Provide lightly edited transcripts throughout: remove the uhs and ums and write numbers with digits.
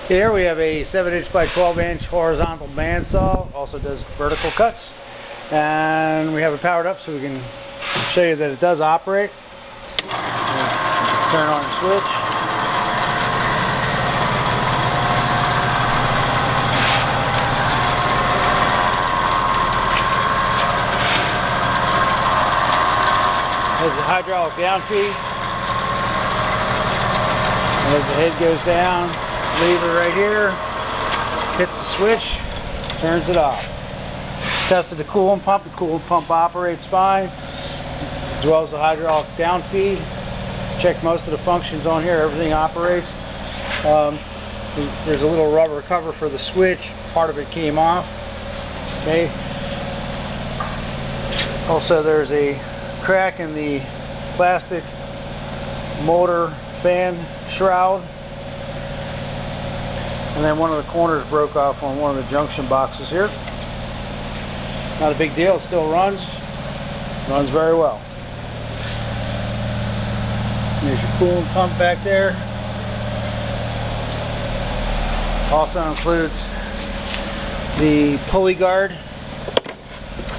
Here we have a 7" by 12" horizontal bandsaw, also does vertical cuts, and we have it powered up so we can show you that it does operate. Turn on the switch. There's the hydraulic down feed. As the head goes down, lever right here, hits the switch, turns it off. Tested the coolant pump. The coolant pump operates fine, as well as the hydraulic down feed. Check most of the functions on here. Everything operates. There's a little rubber cover for the switch. Part of it came off. Okay. Also, there's a crack in the plastic motor fan shroud, and then one of the corners broke off on one of the junction boxes here. Not a big deal. It still runs very well. There's your coolant pump back there. Also includes the pulley guard,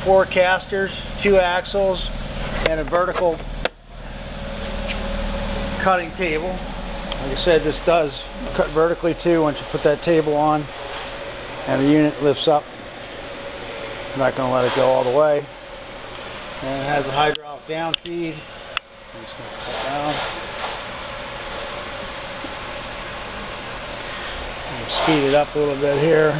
4 casters, 2 axles, and a vertical cutting table. Like I said, this does cut vertically too once you put that table on, and the unit lifts up. I'm not going to let it go all the way. And it has a hydraulic down feed. I'm just going to put it down. Speed it up a little bit here.